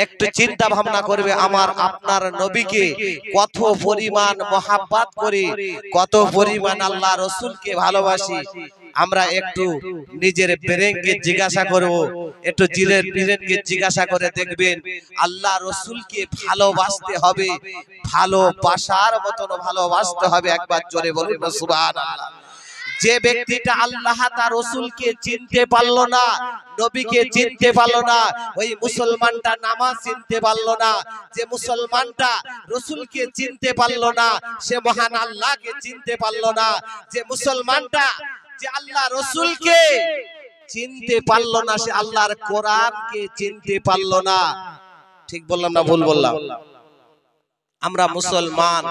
একটু চিন্তা ভাবনা করবে আমার আপনার নবীকে কত পরিমাণ মহাব্বত করি, কত পরিমাণ আল্লাহ রসুলকে ভালোবাসি। আমরা একটু নিজের ব্রেনকে জিজ্ঞাসা করব, একটু জিরের ব্রেনকে জিজ্ঞাসা করে দেখবেন আল্লাহ রসুলকে ভালোবাসতে হবে, ভালোবাসার মতন ভালোবাসতে হবে। একবার জোরে বলুন না সুবহানাল্লাহ। যে ব্যক্তিটা আল্লাহ তার রসুলকে চিনতে পারলো না, নবীকে চিনতে পারলো না, ওই মুসলমানটা নামাজ চিনতে পারলো না। যে মুসলমানটা রসুলকে চিনতে পারলো না, সে মহান আল্লাহকে চিনতে পারলো না। যে মুসলমানটা যে আল্লাহ রসুলকে চিনতে পারলো না, সে আল্লাহর কোরআনকে চিনতে পারলো না। ঠিক বললাম না ভুল বললাম? আমরা মুসলমান,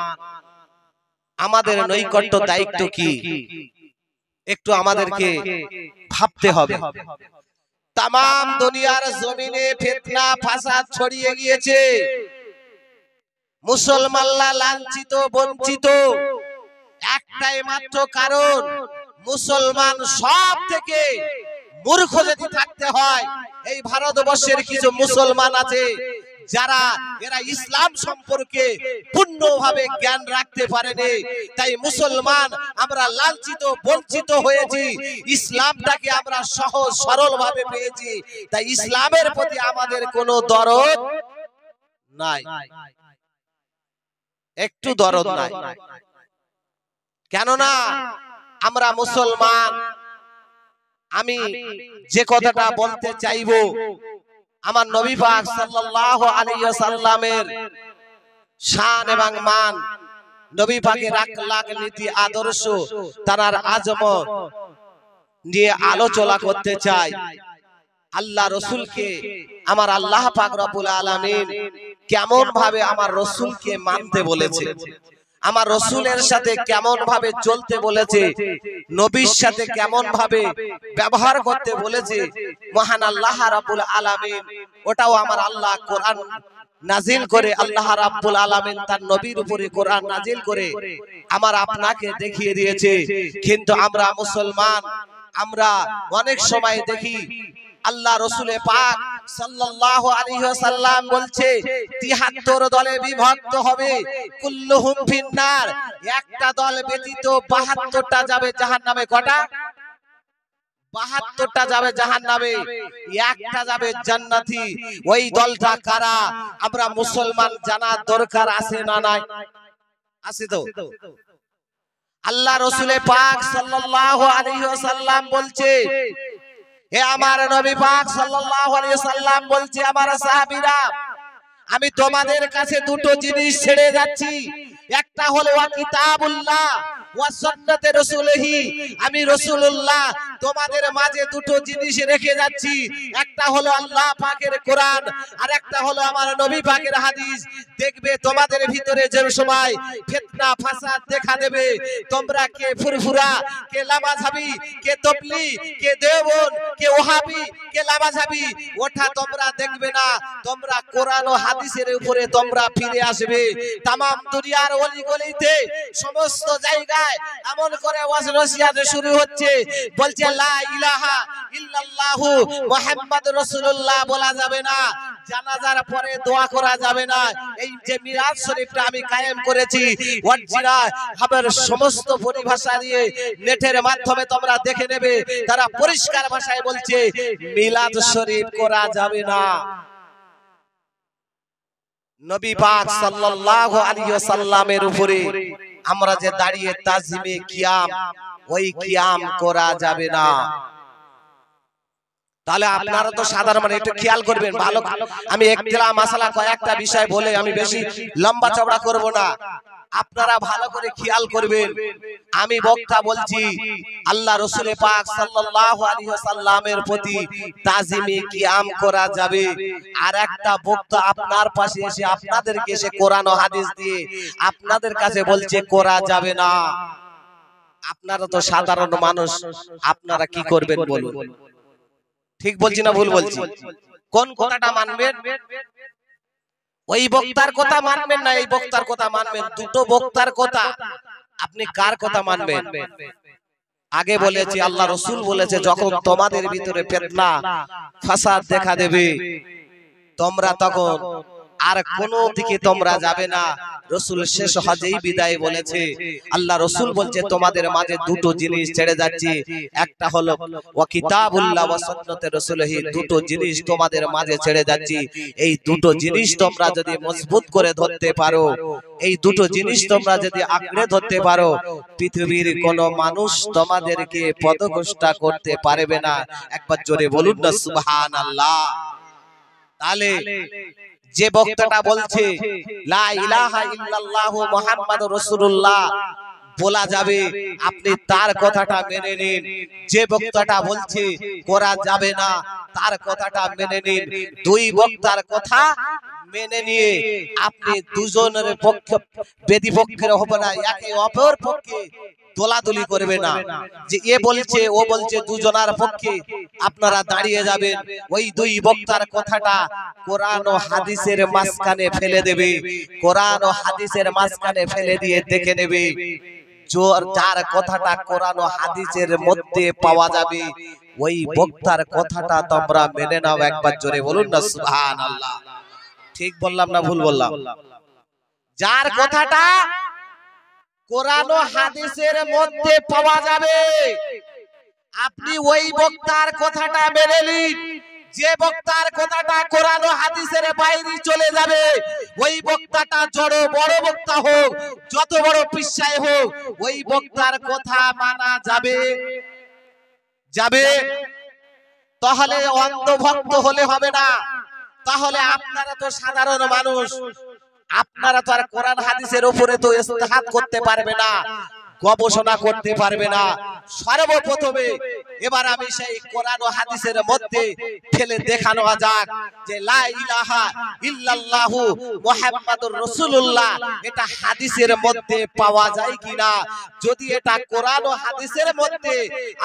আমাদের নৈকট্য দায়িত্ব কি একটু আমাদেরকে ভাবতে হবে। তামাম দুনিয়ার জমিনে ফিতনা ফাসাদ ছড়িয়ে গিয়েছে, মুসলমানরা লাঞ্ছিত বঞ্চিত। একটাই মাত্র কারণ, মুসলমান সব থেকে মূর্খ যদি থাকতে হয়, এই ভারতবর্ষের কিছু মুসলমান আছে যারা এরা ইসলাম সম্পর্কে পূর্ণভাবে জ্ঞান রাখতে পারেনি। তাই মুসলমান আমরা লাঞ্ছিত বঞ্চিত হয়েছি, ইসলামটাকে আমরা সহজ সরল ভাবে পেয়েছি। তাই ইসলামের প্রতি আমাদের কোনো দরদ নাই, একটু দরদ নাই। কেননা আমরা মুসলমান। আমি যে কথাটা বলতে চাইবো, আমার নবী পাক সাল্লাল্লাহু আলাইহি ওয়াসাল্লামের শান এবং মান, নবী পাকের আখলাক নীতি আদর্শ, তার আজমত নিয়ে আলোচনা করতে চাই। আল্লাহ রসুলকে আমার আল্লাহ পাক রব্বুল আলামিন কেমন ভাবে আমার রসুলকে মানতে বলেছে, আমার রসুলের সাথে কেমন ভাবে চলতে বলেছে, নবীর সাথে কেমন ভাবে ব্যবহার করতে বলেছে মহান আল্লাহ রাব্বুল আলামিন, ওটাও আমার আল্লাহ কোরআন নাজিল করে, আল্লাহ রাব্বুল আলামিন তার নবীর উপরে কোরআন নাজিল করে আমার আপনাকে দেখিয়ে দিয়েছে। কিন্তু আমরা মুসলমান, আমরা অনেক সময় দেখি আল্লাহ রসুলে পাক সাল্লাল্লাহু আলাইহি ওয়াসাল্লাম বলছে ৭৩ দলে বিভক্ত হবে, কুল্লুহুম ফিন্নার, একটা দল ব্যতীত ৭২টা যাবে জাহান্নামে। কটা? ৭২টা যাবে জাহান্নামে, একটা যাবে জান্নাতি। ওই দলটা কারা আমরা মুসলমান জানার দরকার আছে না নাই? আছে তো। আল্লাহ রসুলে পাক সাল্লাল্লাহু আলাইহি ওয়াসাল্লাম বলছে, হে আমার নবী পাক সাল্লাল্লাহু আলাইহি ওয়াসাল্লাম বলছে, আমার সাহাবীরা আমি তোমাদের কাছে দুটো জিনিস ছেড়ে যাচ্ছি, একটা হলো কিতাবুল্লাহ ওয়া সুন্নাতে রাসূলিহি। আমি রাসূলুল্লাহ তোমাদের মাঝে দুটো জিনিস রেখে যাচ্ছি, একটা হলো আল্লাহ পাকের কোরআন, আর একটা হলো আমার নবী পাকের হাদিস। দেখবে তোমাদের ভিতরে যে সময় ফিতনা ফাসাদ দেখা দেবে, তোমরা কে ফুরফুরা, কে লামাযহাবি, কে তবলি, কে দেওবন্দ, কে ওহাবি, কে লামাযহাবি, ওটা তোমরা দেখবে না। তোমরা কোরআন ও হাদিসের উপরে তোমরা ফিরে আসবে। তামাম দুনিয়ার অলিগলিতে সমস্ত জায়গায় এমন করে ওয়াজ নসিহত শুরু হচ্ছে, বলছে লা ইলাহা ইল্লাল্লাহু মুহাম্মাদুর রাসূলুল্লাহ বলা যাবে না, জানাজার পরে দোয়া করা যাবে না। এই যে মিলাদ শরীফটা আমি কায়েম করেছি, ওয়াজিরা হাবের সমস্ত পরিভাষা দিয়ে নেটের মাধ্যমে তোমরা দেখে নেবে, তারা পরিষ্কার ভাষায় বলছে মিলাদ শরীফ করা যাবে না। নবী পাক সাল্লাল্লাহু আলাইহি ওয়াসাল্লামের উপরে আমরা যে দাঁড়িয়ে তাজিমে কিয়াম, ওই কিয়াম করা যাবে না। তাহলে আপনারা তো সাধারণ মানে একটু খেয়াল করবেন ভালো। আমি একতলা মাসালা কয়েকটা বিষয় বলে আমি বেশি লম্বা চওড়া করব না, আপনারা ভালো করে খেয়াল করবেন। আমি বক্তা বলছি আল্লাহ রসুল পাক সাল্লাল্লাহু আলাইহি ওয়াসাল্লামের প্রতি তাজিমে কিয়াম করা যাবে, আর একটা বক্তা আপনার পাশে এসে আপনাদেরকে এসে কোরআন ও হাদিস দিয়ে আপনাদের কাছে বলছে করা যাবে না। আপনারা তো সাধারণ মানুষ, আপনারা কি করবেন বলুন? ঠিক বলছি না ভুল বলছি? কোন কথাটা মানবেন? ওই বক্তার কথা মানবেন না এই বক্তার কথা মানবেন? দুটো বক্তার কথা, আপনি কার কথা মানবেন? আগে বলেছি আল্লাহ রসুল বলেছে যখন তোমাদের ভিতরে ফিতনা ফাসাদ দেখা দেবে, তোমরা তখন আর কোন দিকে তোমরা যাবে না। রাসূল শেষ হজেই বিদায় বলেছে। আল্লাহ রাসূল বলছে তোমাদের মাঝে দুটো জিনিস ছেড়ে যাচ্ছি, একটা হলো ওয়া কিতাবুল্লাহ ওয়া সুন্নতে রাসূলিহি, দুটো জিনিস তোমাদের মাঝে ছেড়ে যাচ্ছি। এই দুটো জিনিস তোমরা যদি মজবুত করে ধরতে পারো, এই দুটো জিনিস তোমরা যদি আঁকড়ে ধরতে পারো, পৃথিবীর কোন মানুষ তোমাদেরকে পদভ্রষ্ট করতে পারবে না। একবার জোরে বলুন না সুবহানাল্লাহ। তাহলে যে বক্তাটা বলছে লা ইলাহা ইল্লাল্লাহু মুহাম্মাদুর রাসূলুল্লাহ বলা যাবে, আপনি তার কথাটা মেনে নিন। যে বক্তাটা বলছে করা যাবে না, তার কথাটা মেনে নিন। দুই বক্তার কথা মেনে নিয়ে আপনি দুজনের পক্ষে বেদিপক্ষের হবে না, একে অপর পক্ষে দোলাদুলি করবে না। যে এ বলছে ও বলছে দুজনার পক্ষে আপনারা দাঁড়িয়ে যাবেন। ওই দুই বক্তার কথাটা কোরআন ও হাদিসের মাঝখানে ফেলে দেবে। কোরআন ও হাদিসের মাঝখানে ফেলে দিয়ে দেখে নেবে যার কথাটা কোরআন ও হাদিসের মধ্যে পাওয়া যাবে, ওই বক্তার কথাটা তোমরা মেনে নাও। একবার জোরে বলুন না সুবহানাল্লাহ। ঠিক বললাম না ভুল বললাম? যার কথাটা কোরআন ও হাদিসের মধ্যে পাওয়া যাবে, আপনি ওই বক্তার কথাটা মেনে নিন। যে বক্তার কথাটা কোরআন ও হাদিসের বাইরে চলে যাবে, ওই বক্তাটা বড় বক্তা হোক, যত বড় পিসাই হোক, ওই বক্তার কথা মানা যাবে যাবে। তাহলে অন্ধভক্ত হলে হবে না। তাহলে আপনারা তো সাধারণ মানুষ, আপনারা তো আর কোরআন হাদিসের উপরে তো ইজতিহাদ করতে পারবে না, গবেষণা করতে পারবে না। সর্বপ্রথমে এবার আমি সেই কোরআন ও হাদিসের মধ্যে ফেলে দেখানো যাক যে লা ইলাহা ইল্লাল্লাহু মুহাম্মাদুর রাসূলুল্লাহ এটা হাদিসের মধ্যে পাওয়া যায় কিনা। যদি এটা কোরআন ও হাদিসের মধ্যে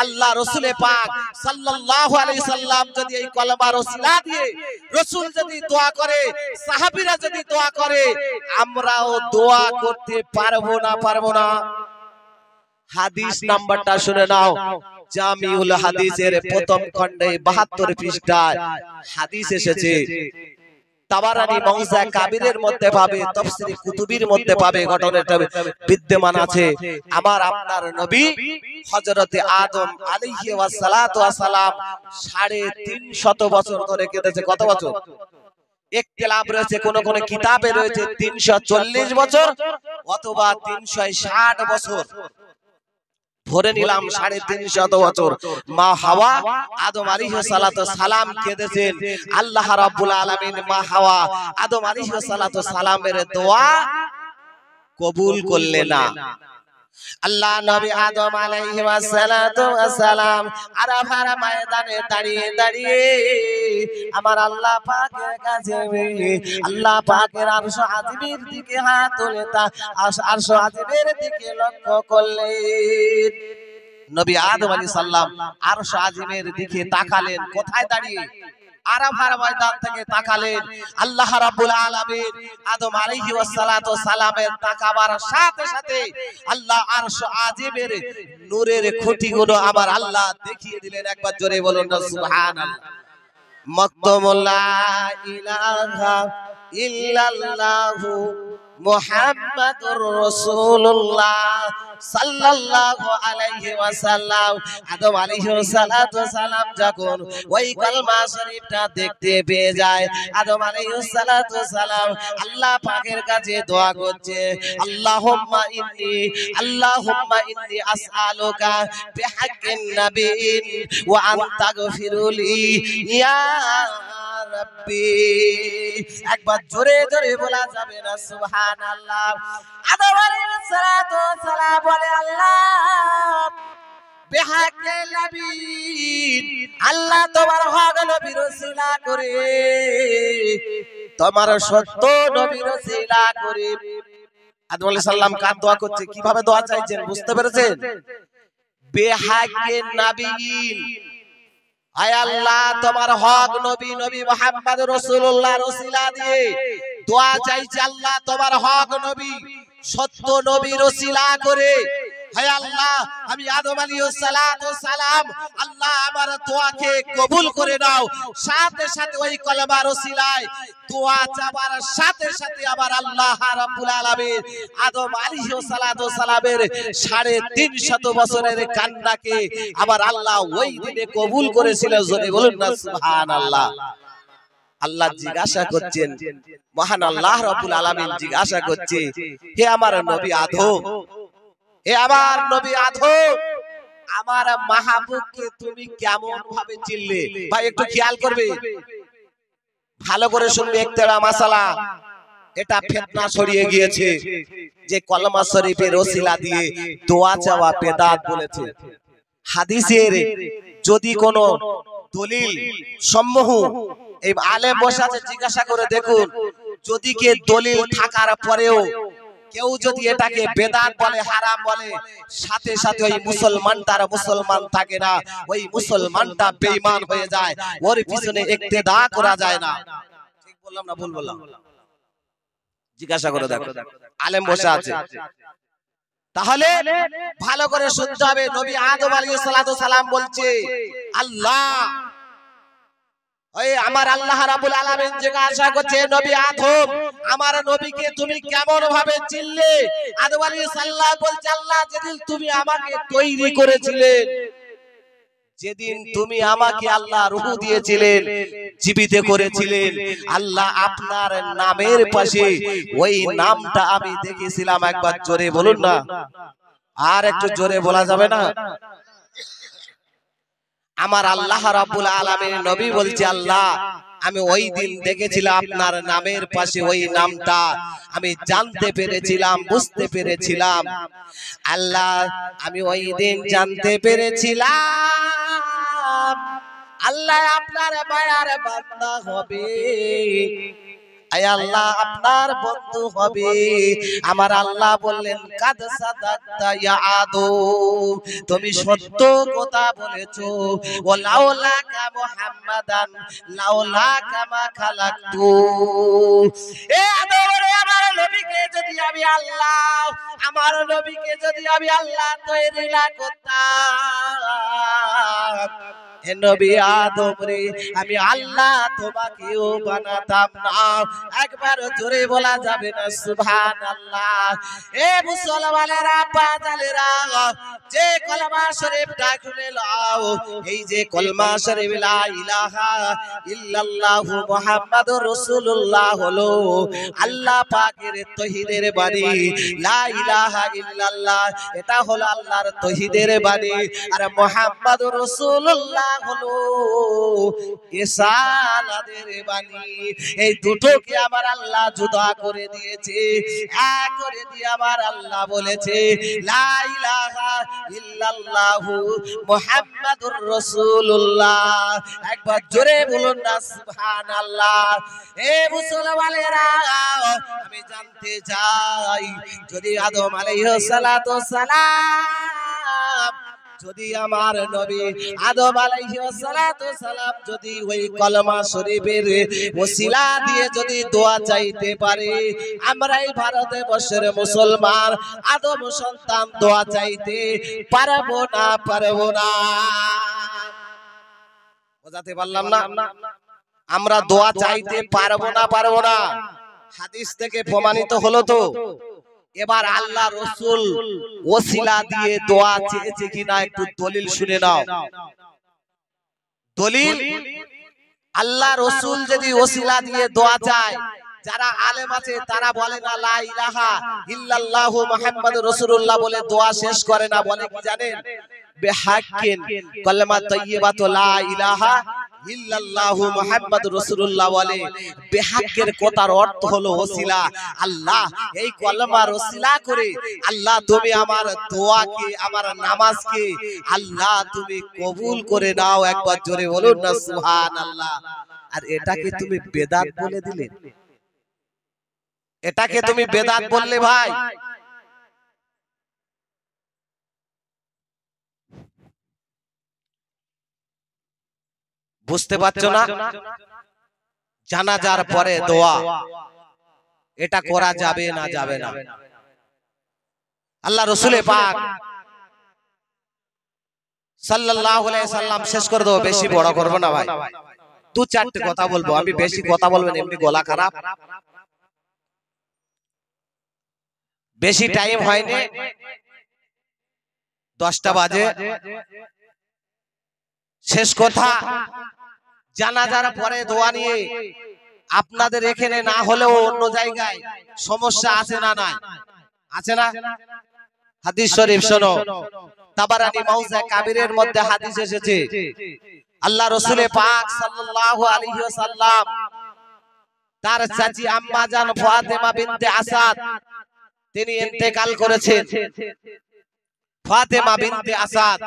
আল্লাহ রাসূল পাক সাল্লাল্লাহু আলাইহি সাল্লাম যদি এই কলমার ওসিলা দিয়ে রাসূল যদি দোয়া করে, সাহাবীরা যদি দোয়া করে, আমরাও দোয়া করতে পারবো না? হাদিস নাম্বারটা শুনে নাও। জামিউল হাদিসের প্রথম খণ্ডে 72 পৃষ্ঠায় হাদিস এসেছে। তাবারানী মওজা কাবিরের মধ্যে পাবে, তাফসীর কুতুবির মধ্যে পাবে, ঘটনাটা বিদ্যমান আছে। আমার আপনার নবী হযরতে আদম আলাইহি ওয়াসসালাতু ওয়াসালাম 350 বছর ধরে কেটেছে। কত বছর? ইখতিলাফ রয়েছে, কোন কোন কিতাবে রয়েছে 340 বছর অথবা 360 বছর। ধরে নিলাম 350 বছর। মা হাওয়া আদম আলাইহিস সালাতু সালাম কেঁদেছেন। আল্লাহ রাব্বুল আলামিন মা হাওয়া আদম আলাইহিস সালাতু সালামের দোয়া কবুল করলেন না। আল্লাহ নবী আদম আলাইহিস সালাতু সালাম আরাফার ময়দানে দাঁড়িয়ে আমার আল্লাহ পাকের কাছে আল্লাহ পাকের আরশ আজিমের দিকে হাত তুলে তা আরশ আজিমের দিকে লক্ষ্য করলেন। নবী আদম আলাইহিস সালাম আরশ আজিমের দিকে তাকালেন। কোথায় দাঁড়িয়ে? আরাফার ময়দান থেকে তাকালেন। আল্লাহ রাব্বুল আলামিন আদম আলাইহিস সালাতু সালামের তাকাবার সাথে সাথে আল্লাহ আরশ আজিমের নূরের খুঁটিগুলো আবার আল্লাহ দেখিয়ে দিলেন। একবার জোরে বলুন না সুবহানাল্লাহ। মাকতুমুল্লা ইলাহা ইল্লাল্লাহু মুহাম্মাদুর রাসূলুল্লাহ সাল্লাল্লাহু আলাইহি ওয়াসাল্লাম। আদম আলাইহিস সালাতু সালাম যখন ওই কালমা শরীফটা দেখতে পেয়ে যায়, আদম আলাইহিস সালাতু সালাম আল্লাহ পাকের কাছে দোয়া করছে, আল্লাহুম্মা ইন্নী আসআলুকা বিহাক্কিন নাবিয়্যিন ওয়া আনতা গফিরুলি ইয়া রাব্বি। একবার জোরে জোরে বলা যাবে না সুবহানাল্লাহ। আদম আলাইহিস সালাতু সালাম বলে, আল্লাহ বিহাক্কিন নাবিয়্যিন, আল্লাহ তোমার হক নবীর ওসিলা করে, তোমার সত্য নবীর ওসিলা করে। আদম আলাইহিস সালাম কার দোয়া করছে, কিভাবে দোয়া চাইছেন বুঝতে পেরেছেন? বিহাক্কিন নাবিয়্যিন, আয় আল্লাহ তোমার হক নবী মুহাম্মদ রাসূলুল্লাহর ওসিলা দিয়ে দোয়া চাইছে। আল্লাহ তোমার হক নবী সত্য নবীর ওসিলা করে হে আল্লাহ আমি আদম আলাইহিস সালাম আল্লাহ আমার দোয়াকে কবুল করে নাও। সাথে সাথে ওই কলমার ওসিলায় দোয়া চাবার সাথে সাথে আবার আল্লাহ রাব্বুল আলামিন আদম আলাইহিস সালামের 350 বছরের কান্নাকে আবার আল্লাহ ওই দিনে কবুল করেছিল। জোরে বলুন না সুবহানাল্লাহ। আল্লাহ জিজ্ঞাসা করছেন, মহান আল্লাহ রাব্বুল আলামিন জিজ্ঞাসা করছে, হে আমার নবী আদম, হে আমার নবী আদম, আমার মাহবুবকে তুমি কেমন ভাবে চিনলে? ভাই একটু খেয়াল করবে, ভালো করে শুনবে। একতেরা মাসালা, এটা ফিতনা ছড়িয়ে গিয়েছে যে কলমা শরীফের ওসিলা দিয়ে দোয়া চাওয়া বেদাত বলেছে। হাদিসের যদি কোনো দলিল সমূহ এই আলেম বসে আছে, জিজ্ঞাসা করে দেখুন, যদি কে দলিল থাকার পরেও কেউ যদি এটাকে বেদাত বলে, হারাম বলে, সাথে সাথে ওই মুসলমানটার মুসলমান থাকে না, ওই মুসলমানটা বেঈমান হয়ে যায়, ওর পিছনে ইক্তেদা করা যায় না। ঠিক বললাম না ভুল বললাম? জিজ্ঞাসা করে দেখো, আলেম বসে আছে। তাহলে ভালো করে শুনতে হবে, নবী আদম আলাইহিস সালাম বলছে, আল্লাহ ওই আমার আল্লাহ রাব্বুল আলামিন জিজ্ঞাসা করছে, নবী আদম আমার নবীকে তুমি কেমন ভাবে চিনলে? আদম আলাইহিস সালাম বলছে, আল্লাহ যেদিন তুমি আমাকে তৈরি করেছিলেন, যেদিন তুমি আমাকে আল্লাহ রূহ দিয়েছিলেন, জীবিত করেছিলেন, আল্লাহ আপনার নামের পাশে ওই নামটা আমি দেখেছিলাম। একবার জোরে বলুন না, আর একটু জোরে বলা যাবে না? আমার আল্লাহ রাব্বুল আলামিন নবী বলছে, আল্লাহ আমি ওই দিন দেখেছিলাম আপনার নামের পাশে ওই নামটা আমি জানতে পেরেছিলাম, বুঝতে পেরেছিলাম। আল্লাহ আমি ওই দিন জানতে পেরেছিলাম আল্লাহ আপনার মায়ার বান্দা হবে, আয় আল্লাহ আপনার বন্ধু হবে। আমার আল্লাহ বললেন, কাদ সাদাকতা ইয়া আদম, তুমি সত্য কথা বলেছো। ও লাউলাকা মুহাম্মাদান লাউলাকা মা খালাকতু। এ আদম রে, আমার নবীকে যদি আমি আল্লাহ, আমার নবীকে যদি আমি আল্লাহ তৈরি না করতাম, হে নবী আদম রে, আমি আল্লাহ তোমাকেও বানাতাম না। একবার জোরে বলা যাবে না সুবহানাল্লাহ? এ মুসলমানেরা, বাজালেরা, যে কলমা শরীফটা খুলে নাও, এই যে কলমা শরীফ লা ইলাহা ইল্লাল্লাহু মুহাম্মাদুর রাসূলুল্লাহ হলো আল্লাহ পাকের তৌহিদের বাণী। লা ইলাহা ইল্লাল্লাহ এটা হলো আল্লাহর তৌহিদের বাণী, আর মুহাম্মাদুর রাসূলুল্লাহ হলো ইরসালাতের বাণী। এই দুটোকে আমার আল্লাহ জুদা করে দিয়েছে, এক করে দিয়ে আমার আল্লাহ বলেছে, লা ইলাহা ইল্লাল্লাহু মুহাম্মাদুর রাসূলুল্লাহ। একবার জোরে বলুন না সুবহানাল্লাহ? এ মুসলমানেরা, আমি জানতে চাই, যদি আদম আলাইহিস সালাম, যদি আমার নবী আদম আলাইহিস সালাম যদি ওই কলমা শরীফের ওসিলা দিয়ে যদি দোয়া চাইতে পারে, আমরা এই ভারতে বর্ষের মুসলমান আদম সন্তান দোয়া চাইতে পারবো না? পারবো না? বোঝাতে পারলাম না? আমরা দোয়া চাইতে পারবো না? পারবো না? হাদিস থেকে প্রমাণিত হলো তো। এবার আল্লাহ রসুল ওসিলা দিয়ে দোয়া চেয়েছে কিনা একটু দলিল শুনে নাও। দলিল, আল্লাহ রসুল যদি ওসিলা দিয়ে দোয়া চায়, যারা আলেম আছে তারা বলে না লা ইলাহা ইল্লাল্লাহু মুহাম্মাদুর রাসূলুল্লাহ বলে দোয়া শেষ করে না, বলে কি জানেন? বিহাক্কিন কালিমা তাইয়্যিবাতু লা ইলাহা ইল্লাল্লাহু মুহাম্মাদুর রাসূলুল্লাহ বলে। বিহাক্কের কথার অর্থ হলো ওসিলা। আল্লাহ এই কলমার ওসিলা করে আল্লাহ তুমি আমার দোয়াকে, আমার নামাজকে আল্লাহ তুমি কবুল করে নাও। একবার জোরে বলুন না সুবহানাল্লাহ? আর এটাকে তুমি বেদাত বলে দিলে, এটাকে তুমি বেদাত বললে ভাই। বুঝতে পারছো না? জানাজার পরে দোয়া, এটা করা যাবে না? যাবে না। আল্লাহ রসুল পাক সাল্লাল্লাহু আলাইহি সাল্লাম শেষ করে দেবো, বেশি বড় করবো না ভাই, দু চারটে কথা বলবো, আমি বেশি কথা বলবেন এমনি গলা খারাপ, বেশি টাইম হয়নি, 10টা বাজে। শেষ কথা, জানাজার পরে দোয়া নিয়ে আপনাদের এখানে না হলেও অন্য জায়গায় সমস্যা আছে না নাই? আছে না? হাদিস শরীফ শোনো, তাবারানী মাউজা কাবিরের মধ্যে হাদিস এসেছে, আল্লাহ রাসূল পাক সাল্লাল্লাহু আলাইহি ওয়াসাল্লাম তার চাচি আম্মা জান ফাতেমা বিনতে আসাদ তিনি ইন্তেকাল করেছেন। ফাতেমা বিনতে আসাদ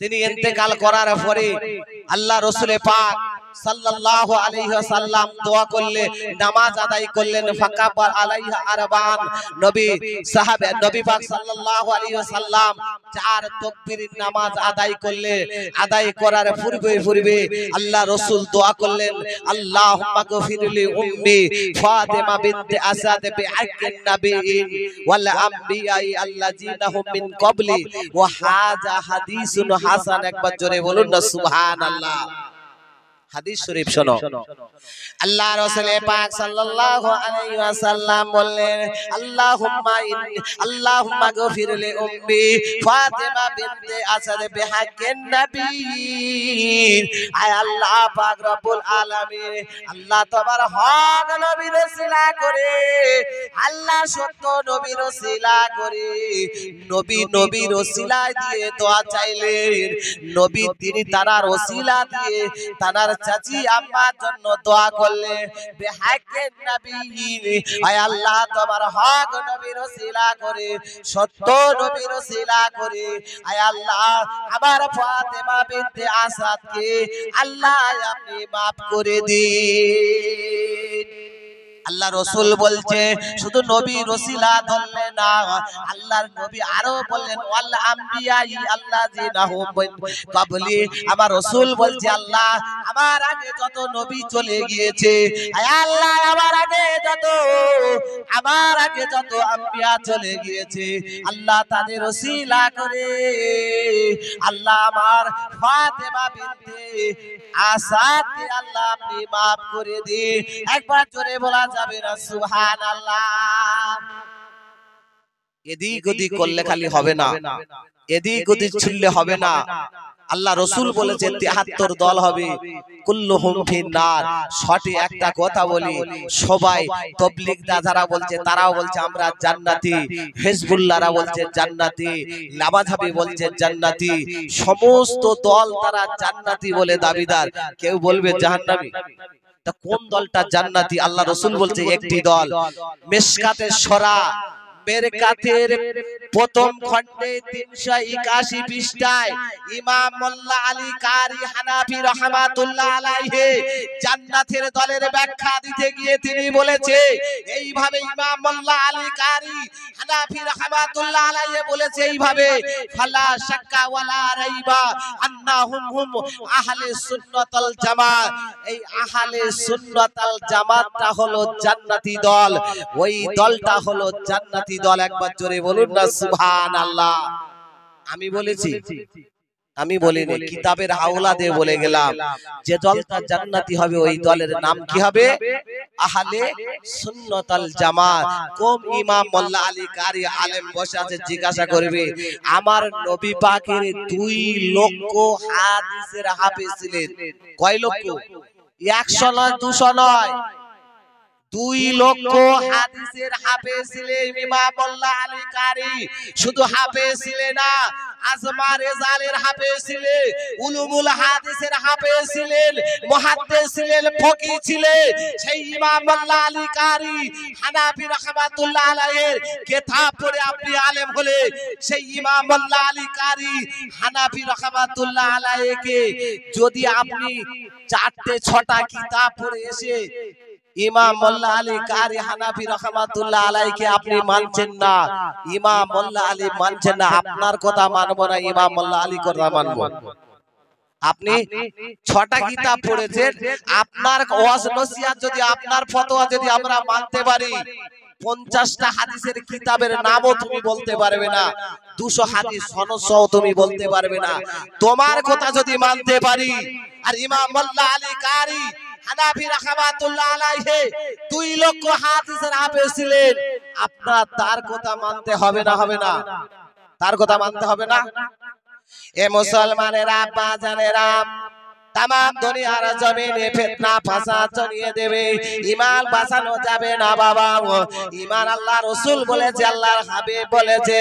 তিনি ইন্তেকাল করার পরে আল্লাহ রাসূল পাক সাল্লাল্লাহু আলাইহি ওয়াসাল্লাম দোয়া করলে, নামাজ আদায় করলেন, ফাকাবার আলাইহা আরবান, নবী পাক সাল্লাল্লাহু আলাইহি ওয়াসাল্লাম 4 তাকবীরের নামাজ আদায় করলে, আদায় করার পূর্বে আল্লাহ রাসূল দোয়া করলেন, আল্লাহুম্মা গফিরলি উম্মি ফাতেমা বিনতে আসাদ বিআক্কিন নাবিয়িন ওয়াল আমবিয়াই আল্লাযিনা হুম মিন ক্বাবলি ওয়া হাযা হাদিসুন হাসান। একবার জোরে বলুন না সুবহানাল্লাহ। হাদিস শরীফ শোনো, আল্লাহ রাসূল পাক সাল্লাল্লাহু আলাইহি ওয়াসাল্লাম বললেন, আল্লাহুম্মা গফির লি উম্মি ফাতেমা বিনতে আসাদ বিহাক্কিন নবীন। আয় আল্লাহ পাক রব্বুল আলামিন, আল্লাহ তোমার হক নবীর ওসিলা করে, আল্লাহ সত্য নবীর ওসিলা করে, নবীর ওসিলা দিয়ে দোয়া চাইলেন, নবী তিনি তার ওসিলা দিয়ে তার চাচি আম্মার জন্য দোয়া করলে, বিহাক্কিন নবীন। আয় আল্লাহ তোমার হক নবীর ওসিলা করে, সত্য নবীর ওসিলা করে, আয় আল্লাহ আমার ফাতেমা বিনতে আসাদকে আল্লাহ আপনি maaf করে দিন। আল্লাহ রাসূল বলছে শুধু নবীর ওসিলা ধরলে না, আল্লাহর নবী আরো বললেন ওয়াল আমবিয়াই আল্লাযিনা হুম মিন ক্বাবলি। আমার রাসূল বলছে আল্লাহ আমার আগে যত নবী চলে গিয়েছে, আয় আল্লাহ আমার আগে যত আম্বিয়া চলে গিয়েছে, আল্লাহ তাদের ওসিলা করে আল্লাহ আমার ফাতেমা বিনতে আসাদকে আল্লাহ আপনি maaf করে দিন। একবার জোরে বলা যাবে না সুবহানাল্লাহ? এদিক ওদিক করলে খালি হবে না, এদিক ওদিক ছুললে হবে না। আল্লাহ রাসূল বলেছে 73 দল হবে, কুল্লুহুম ফিন্নার। সঠিক একটা কথা বলি, সবাই তাবলীগদা যারা বলছে তারাও বলছে আমরা জান্নাতি, হিজবুল্লাহরা বলছে জান্নাতি, লামাযহাবি বলছে জান্নাতি, সমস্ত দল তারা জান্নাতি বলে দাবিদার, কেউ বলবে জাহান্নামী। তা কোন দলটা জান্নাতি? আল্লাহ রাসূল বলছে একটি দল, মিশকাতের সূরা মেরকাতের প্রথম খণ্ডে 381 পৃষ্ঠায় ইমাম মোল্লা আলী কারি হানাফি রাহমাতুল্লাহ আলাইহি জান্নাতের দলের ব্যাখ্যা দিতে গিয়ে তিনি বলেছে এইভাবে, ইমাম মোল্লা আলী কারি হানাফি রাহমাতুল্লাহ আলাইহি বলেছে এইভাবে, ফালা শাক্কা ওয়ালা রাইবা আন্নাহুম হুম আহলে সুন্নাত ওয়াল জামাত। এই আহলে সুন্নাত ওয়াল জামাতটা হলো জান্নাতি দল, ওই দলটা হলো জান্নাতি দল। একবার জোরে বলুন না সুবহানাল্লাহ। আমি বলেছি? আমি বলিনি, কিতাবের হাওলা দিয়ে বলে গেলাম যে দলটা জান্নাতি হবে ওই দলের নাম কি হবে? আহলে সুন্নাত ওয়াল জামাত। কোন ইমাম মোল্লা আলী কারি আলেম বসে আছে জিজ্ঞাসা করবে, আমার নবী পাকের 2 লক্ষ হাদিসের হাফেজ ছিলেন। কয় লক্ষ? 100 নয়, 200 নয়, 2 লক্ষ হাদিসের হাফেজ ছিলেন ইমাম মোল্লা আলী কারি। শুধু হাফেজ ছিলেন না, আজমা রেজালের হাফেজ ছিলেন, উলুমুল হাদিসের হাফেজ ছিলেন, মুহাদ্দিস ছিলেন, ফকি ছিলেন। সেই ইমাম মোল্লা আলী কারি হানাফি রাহমাতুল্লাহ আলাইহির কিতাব পড়ে আপনি আলেম হলে, সেই ইমাম মোল্লা আলী কারি হানাফি রাহমাতুল্লাহ আলাইহিকে যদি আপনি 4টে 6টা কিতাব পড়ে এসে ইমাম মোল্লা আলী কারি হানাফি রাহমাতুল্লাহ আলাইহিকে আপনি মানছেন না, ইমাম মোল্লা আলী মানছেন না, আপনার কথা মানবো না, ইমাম মোল্লা আলী কথা মানবো। আপনি 6টা কিতাব পড়েছেন, আপনার ওয়াজ নসিহত যদি, আপনার ফতোয়া যদি আমরা মানতে পারি, 50টা হাদিসের কিতাবের নামও তুমি বলতে পারবে না, 200 হাদিস সনদসহ তুমি বলতে পারবে না। তোমার কথা যদি মানতে পারি, আর ইমাম মোল্লা আলী কারি হানাফি রাহমাতুল্লাহ আলাইহি 2 লক্ষ হাদিসের হাফেজ ছিলেন, আপনার তার কথা মানতে হবে না? হবে না? তার কথা মানতে হবে না? এ মুসলমানেরা, বাজানেরা, तमाम दुनियार जमीने फितना फासाद चलिए देवे, ईमान बाঁচানো যাবে না বাবা। ईमान আল্লাহ রাসূল বলেছে, আল্লাহর হাবিব বলেছে,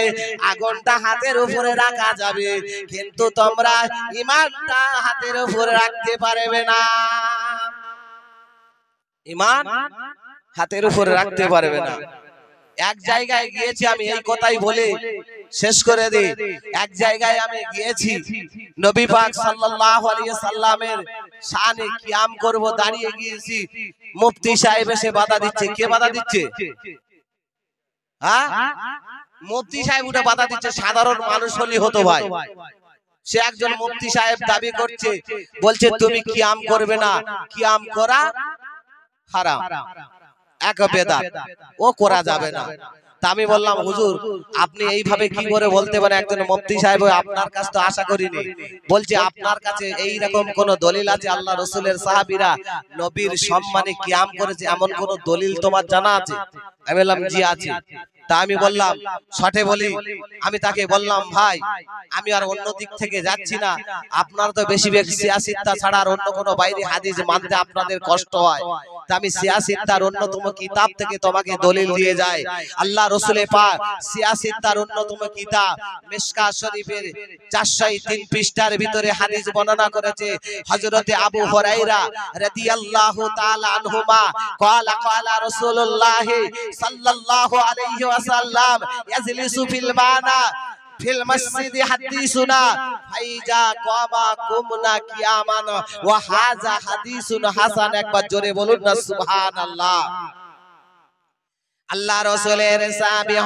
আগুনটা হাতের উপরে রাখা যাবে, কিন্তু তোমরা ঈমানটা হাতের উপরে রাখতে পারবে না। ঈমান হাতের উপরে রাখতে পারবে না। এক জায়গায় গিয়েছি, আমি এই কথাই বলে শেষ করে দিই। এক জায়গায় আমি গিয়েছি, নবী পাক সাল্লাল্লাহু আলাইহি সাল্লামের শানে কিয়াম করব, দাঁড়িয়ে গিয়েছি, মুফতি সাহেব এসে বাধা দিচ্ছে। কে বাধা দিচ্ছে? হ্যাঁ, মুফতি সাহেব উঠে বাধা দিচ্ছে। সাধারণ মানুষ হলি হতো ভাই, সে একজন মুফতি সাহেব দাবি করছে, বলছে তুমি কিয়াম করবে না, কিয়াম করা হারাম, এক বেদাত, ও করা যাবে না। তা আমি বললাম, হুজুর আপনি এইভাবে কি করে বলতে পারেন? একজন মুফতি সাহেব, আপনার কাছে তো আশা করিনি। বলছে আপনার কাছে এই রকম কোন দলিল আছে আল্লাহ রাসূলের সাহাবীরা নবীর সম্মানে কিয়াম করেছে, এমন কোন দলিল তোমার জানা আছে? আমি বললাম জি আছে। তা আমি বললাম, শর্টে বলি, আমি তাকে বললাম, ভাই আমি আর অন্য দিক থেকে যাচ্ছি না, আপনার তো বেশি বেশি সিয়াসিত্তা ছাড়া আর অন্য কোনো বাইরে হাদিস মানতে আপনাদের কষ্ট হয়, তা আমি সিয়াসিত্তার অন্যতম কিতাব থেকে তোমাকে দলিল দিয়ে যাই। আল্লাহ রাসূলে পাক সিয়াসিত্তার অন্যতম কিতাব মিশকাত শরীফের 403 পৃষ্ঠার ভিতরে হাদিস বর্ণনা করেছে। হযরতে আবু হুরায়রা রাদিয়াল্লাহু তাআলা আনহুমা ক্বালা ক্বালা রাসূলুল্লাহ সাল্লাল্লাহু আলাইহি ওয়াসাল্লাম ইয়াজলিসু ফিল বানা ফিল মসজিদি হাদিসুনা ফাইজা কামা কুমনা কিয়ামান ওয়া হাযা হাদিসুন হাসান। একবার জোরে বলুন না সুবহানাল্লাহ। আল্লাহ রাসূলের সাহাবী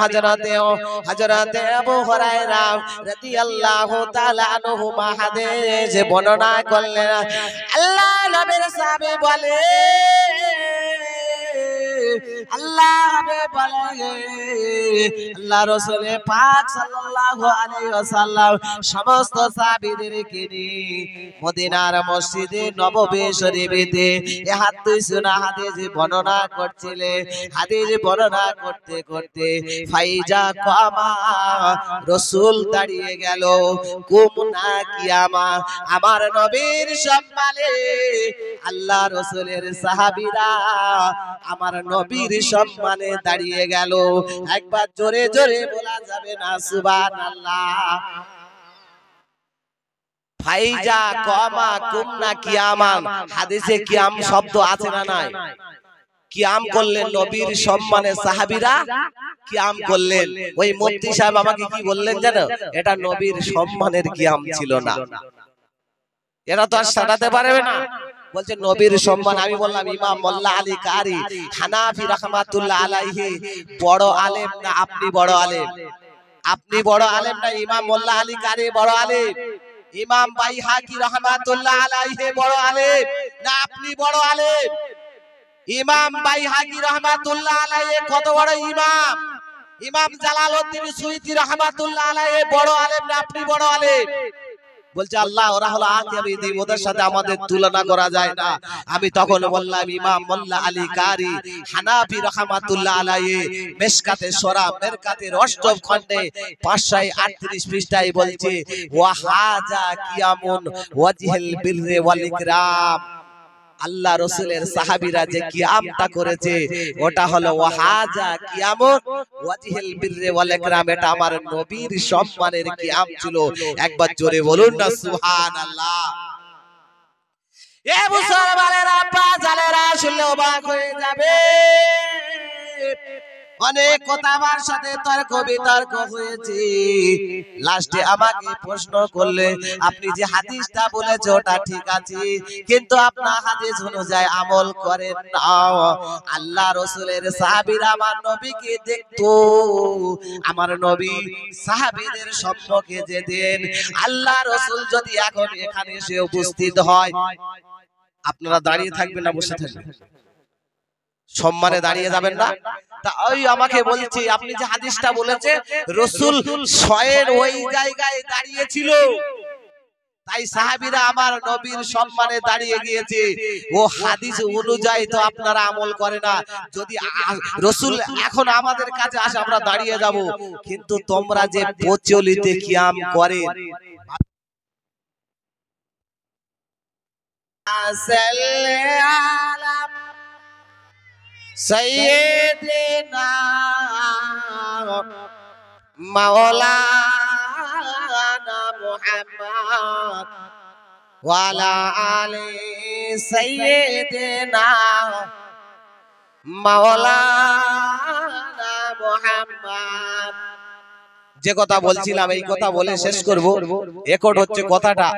হযরতে আবু হুরায়রা রাদিয়াল্লাহু তাআলা আনহু হাদিস বর্ণনা করলেন। আল্লাহ নবীর সাহাবী বলে, আল্লাহ রাসূল পাক সাল্লাল্লাহু আলাইহি ওয়াসাল্লাম সমস্ত সাহাবীদেরকে নিয়ে মদিনার মসজিদে নববী শরীফেতে এই হাদিস বর্ণনা করছিলেন। হাদিস বর্ণনা করতে করতে ফাইজা কামা, রাসূল দাঁড়িয়ে গেল, কুমনা কিয়ামা, আমার নবীর সম্মানে আল্লাহ রাসূলের সাহাবীরা আমার নবীর সম্মানে দাঁড়িয়ে গেল। একবার জোরে জোরে বলা যাবে না সুবহানাল্লাহ? ফাইজা কামা কুমনা কিয়ামান, হাদিসে কিয়াম শব্দ আছে না নাই? কিয়াম করলেন নবীর সম্মানে, সাহাবীরা কিয়াম করলেন। ওই মুফতি সাহেব আমাকে কি বললেন জানো? এটা নবীর সম্মানের কিয়াম ছিল না, এরা তো আর সাজাতে পারবে না। বলছে নবীর সম্মান। আমি বললাম, ইমাম মোল্লা আলী কারি হানাফি রাহমাতুল্লাহ আলাইহি বড় আলেম না আপনি বড় আলেম? আপনি বড় আলেম না ইমাম মোল্লা আলী কারি বড় আলেম? ইমাম বাইহাকি রাহমাতুল্লাহ আলাইহি বড় আলেম না আপনি বড় আলেম? ইমাম বাইহাকি রাহমাতুল্লাহ আলাইহি কত বড় ইমাম? ইমাম জালালউদ্দিন সুয়ুতী রাহমাতুল্লাহ আলাইহি বড় আলেম না আপনি বড় আলেম? বলছে আল্লাহ ওরা হলো আকিয়াবিদি, ওদের সাথে আমাদের তুলনা করা যায় না। আমি তখন বললাম, ইমাম মোল্লা আলী কারি হানাফি রাহমাতুল্লাহ আলাইহি মিশকাতে শরাব মেরকাতের 8ম খণ্ডে 538 পৃষ্ঠায় বলছে, ওয়া হাজা কিয়ামুন ওয়াজহিল বিররি ওয়াল ইকরাম। আল্লাহ রাসূলের সাহাবীরা যে কিয়ামটা করেছে ওটা হলো ওয়াহাজা কিয়ামত ওয়াজহিল বিররি ওয়াল ইকরাম, এটা আমার নবীর সম্মানের কিয়াম ছিল। একবার জোরে বলুন না সুবহানাল্লাহ। এ মুসলমানেরা, বাজানেরা, শুনলে অবাক হয়ে যাবে। অনেক কথা আমার সাথে তর্ক বিতর্ক হয়েছে। লাস্টে আমাকে প্রশ্ন করলে, আপনি যে হাদিসটা বলেছে ওটা ঠিক আছে, কিন্তু আপনার হাদিস অনুযায়ী আমল করেন না। আল্লাহ রাসূলের সাহাবীরা আমার নবীকে দেখতো, আমার নবী সাহাবীদের সম্মুখে যেতেন। আল্লাহ রাসূল যদি এখন এখানে এসে উপস্থিত হয়, আপনারা দাঁড়িয়ে থাকবেন না বসে থাকবেন? সম্মানে দাঁড়িয়ে যাবেন না। তা ওই আমাকে বলছি আপনি যে হাদিসটা বলেছে রাসূল শয়ের ওই জায়গায় দাঁড়িয়েছিল, তাই সাহাবীরা আমার নবীর সম্মানে দাঁড়িয়ে গিয়েছে। ও হাদিস অনুযায়ী তো আপনারা আমল করে না। যদি রাসূল এখন আমাদের কাছে আসে আমরা দাঁড়িয়ে যাব, কিন্তু তোমরা যে প্রচলিত কিয়াম করে সাইয়্যিদিনা মাওলানা মুহাম্মদ ওয়া আলা আলি সাইয়্যিদিনা মাওলানা মুহাম্মদ। যে কথা বলছিলাম এই কথা বলে শেষ করব। রেকর্ড হচ্ছে কথাটা।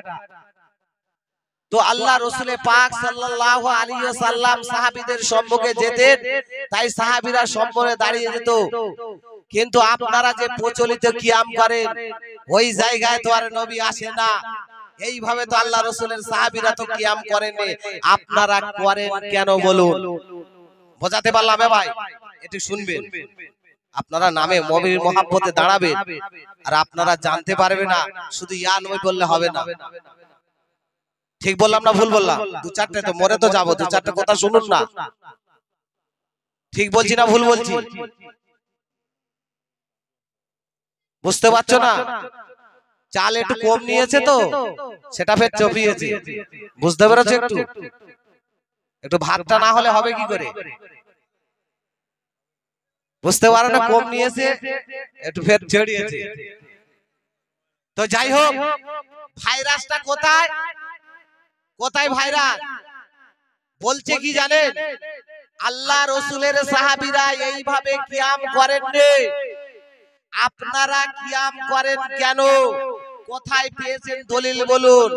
তো আল্লাহ রাসূল পাক সাল্লাল্লাহু আলাইহি ওয়াসাল্লাম সাহাবীদের সম্মুখে যেতেন, তাই সাহাবীরা সম্মুখে দাঁড়িয়ে যেত। কিন্তু আপনারা যে প্রচলিত কিয়াম করেন ওই জায়গায় তো আর নবী আসে না। এইভাবে তো আল্লাহ রাসূলের সাহাবীরা তো কিয়াম করেননি, আপনারা করেন কেন বলুন? বোঝাতে পারলাম ভাই? একটু শুনবেন। আপনারা নামে নবীর মহব্বতে দাঁড়াবেন, আর আপনারা জানতে পারবেন না শুধু ইয়া নবী বললে হবে না। ঠিক বললাম না ভুল বললাম? দু চারটে তো মরে তো যাবো, দু চারটে কথা শুনুন না। ঠিক বলছি না ভুল বলছি? বুঝতে পারছো না? চাল একটু কম নিয়েছে তো সেটা ফের চপিয়েছে, বুঝতে পেরেছো? একটু একটু ভাতটা না হলে হবে কি করে? বুঝতে পারো না? কম নিয়েছে একটু ফের ছড়িয়েছে। তো যাই হোক, ভাইরাসটা কোথায় কোথায় ভাইরাস? বলছে কি জানেন? আল্লাহ রাসূলের সাহাবীরা এইভাবে কিয়াম করেননি, আপনারা কিয়াম করেন কেন? কোথায় পেয়েছেন দলিল বলুন?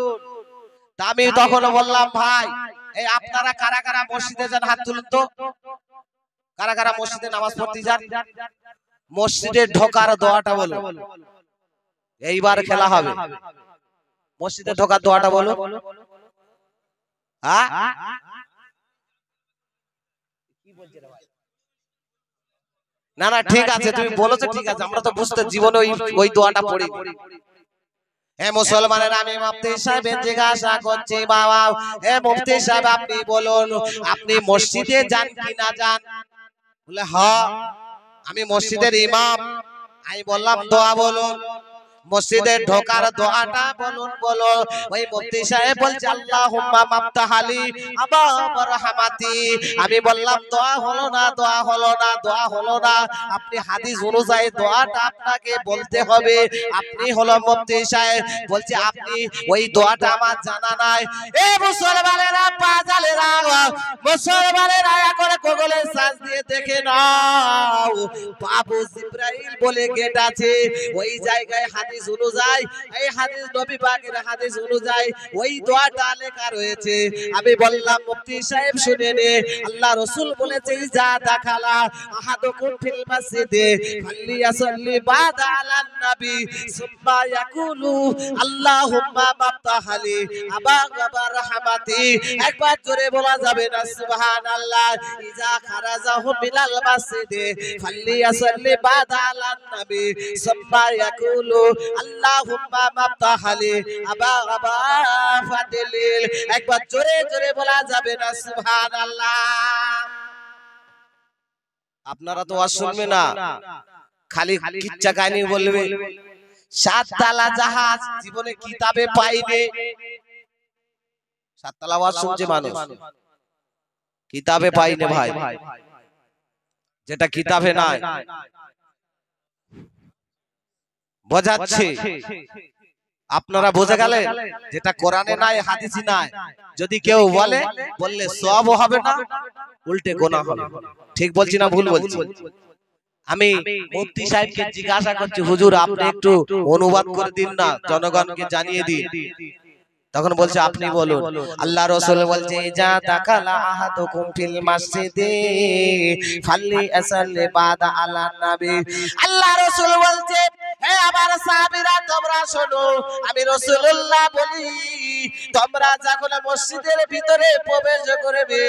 আমি তখন বললাম ভাই এই আপনারা কারা কারা মসজিদে যান হাত তুলুন তো। কারা কারা মসজিদে নামাজ পড়তে যান? মসজিদে ঢোকার দোয়াটা বলো। এইবার খেলা হবে। মসজিদে ঢোকার দোয়াটা বলো। হ্যাঁ না না ঠিক আছে, তুমি বলেছো ঠিক আছে, আমরা তো বুঝতে জীবনে ওই দোয়াটা পড়ি। হে মুসলমানের, আমি মুফতি সাহেবের জিজ্ঞাসা করছি বাবা, হে মুফতি সাহেব আপনি বলুন আপনি মসজিদে যান কি না যান? বলে হ্যাঁ আমি মসজিদের ইমাম। আমি বললাম দোয়া বলুন। মসজিদে ঢোকার দোয়াটা বলুন বলো। ওই মুফতি সাহেব বলছে আল্লাহুম্মা মাফতাহালি আবা বারহামাতি। আমি বললাম দোয়া হলো না, দোয়া হলো না, দোয়া হলো না। আপনি হাদিস অনুযায়ী দোয়াটা আপনাকে বলতে হবে। আপনি হলো মুফতি সাহেব, বলছে আপনি ওই দোয়াটা আমার জানা নাই। এ মুসলমানেরা পাজালেরা, মুসলমানেরা এখন গুগলে সার্চ দিয়ে দেখে নাও, বাবু জিব্রাইল বলে গেট আছে, ওই জায়গায় হাদিস অনুযায়ী, এই হাদিস নবী পাকের হাদিস অনুযায়ী ওই দোয়াটা লেখা রয়েছে। আমি বললাম মুফতি সাহেব শুনে নে, আল্লাহ রাসূল বলেছে যা দাখালা আহাদুকুম ফিল মসজিদে ফালিয়াসাল্লি বাদা আলান নবী সুম্মা ইয়াকুলু আল্লাহুম্মা মাফতাহালি আবা বারহামাতি। একবার জোরে বলা যাবে না সুবহানাল্লাহ? ইজা খারাজাহু মিনাল মসজিদে ফালিয়াসাল্লি বাদা আলান নবী সুম্মা ইয়াকুলু আল্লাহুম্মা মাফতাহালি আবা ফাদিলিল। একবার জোরে জোরে বলা যাবে না সুবহানাল্লাহ? আপনারা তো আর শুনবে না, খালি কিচ্ছা কাহিনী বলবে। সাততলা জাহাজ জীবনে কিতাবে পাইনি। সাততলা আওয়াজ শুনছে মানুষ, কিতাবে পাইনি ভাই, যেটা কিতাবে নাই বোঝাচ্ছে। আপনারা বুঝে গেলেন যেটা কোরআনে নাই হাদিসে নাই। যদি কেউ বললে সওয়াব হবে না, উল্টে গুনাহ হবে। ঠিক বলছি না ভুল বলছি? আমি মুফতি সাহেবকে জিজ্ঞাসা করছি হুজুর আপনি একটু অনুবাদ করে দিন না, জনগণকে জানিয়ে দিন। তখন বলছে আপনি বলুন। আল্লাহ রাসূল বলছে যা দাখালা আহাদুকুম ফিল মসজিদে ফালিয়াসাল্লি বাদা আলান নবী। আল্লাহ রাসূল বলছে হে আমার সাহাবীরা তোমরা শোনো, আমি রাসূলুল্লাহ বলি তোমরা যখন মসজিদের ভিতরে প্রবেশ করবে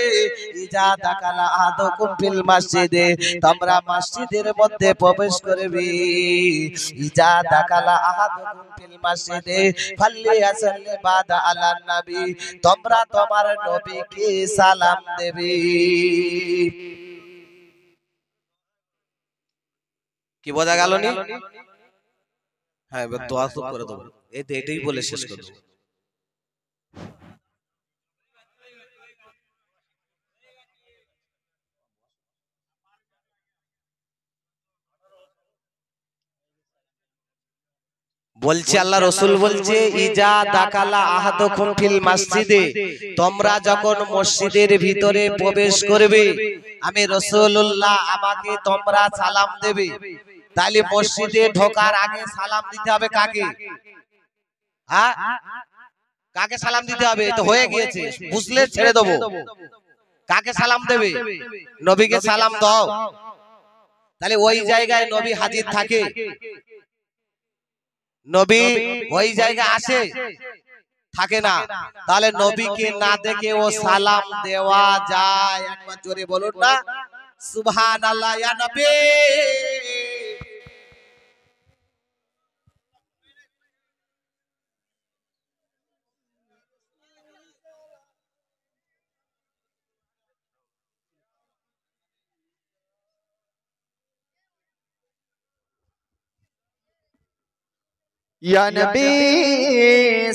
ইজা দাখালা আহাদুকুম ফিল মসজিদে তোমরা মসজিদের মধ্যে প্রবেশ করবে ইজা দাখালা আহাদুকুম ফিল মসজিদে ফাল্লিয়াসাল্লি বাদা আলান নবী তোমরা তোমার নবীকে সালাম দেবে। কি বোঝা গেল নি? হ্যাঁ এবার দোয়া তো করে দেবো এটাই বলে শেষ করব। বলছে আল্লাহ রসুল বলছে ইজা দাখালা আহাদুকুম ফিল মসজিদে তোমরা যখন মসজিদের ভিতরে প্রবেশ করবে আমি রাসূলুল্লাহ আমাকে তোমরা সালাম দেবে। তাহলে মসজিদে ঢোকার আগে সালাম দিতে হবে কাকে? হ্যাঁ কাকে সালাম দিতে হবে? তো হয়ে গিয়েছে বুঝলে ছেড়ে দেবো। কাকে সালাম দেবে? নবীকে সালাম দাও। তাহলে ওই জায়গায় নবী হাজির থাকে, নবী ওই জায়গা আসে থাকে না। তাহলে নবীকে না দেখে ও সালাম দেওয়া যায়? একবার জোরে বলুন না সুবহানাল্লাহ। ইয়া নবী या नबी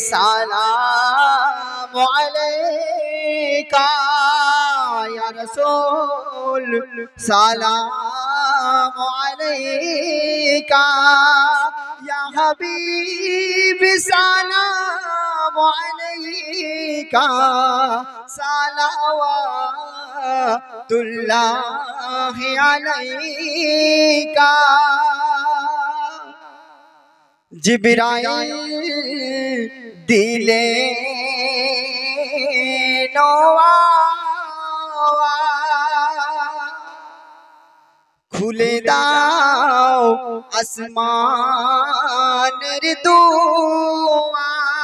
सलाम अलैका या रसूल सलाम अलैका या हबीब सलाम अलैका सलावतुल्लाह अलैका जिब्राइल दिले नवा खुले दाओ আসমানের দুয়ার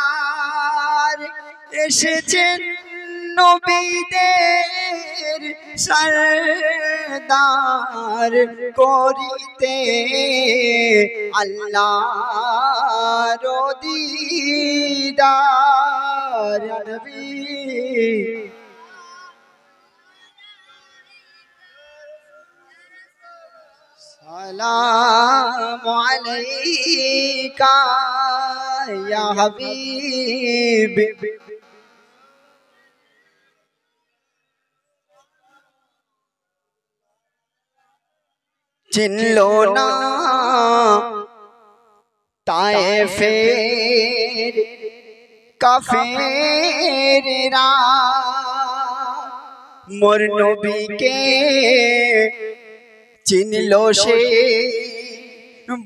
এসেছেন নবীদের সরদার করিতে আল্লাহর দিদার। নবী সালাম আলাইকা ইয়া হাবিব চিনলো না তায়েফের কাফেররা মোর নবীকে চিনলো সে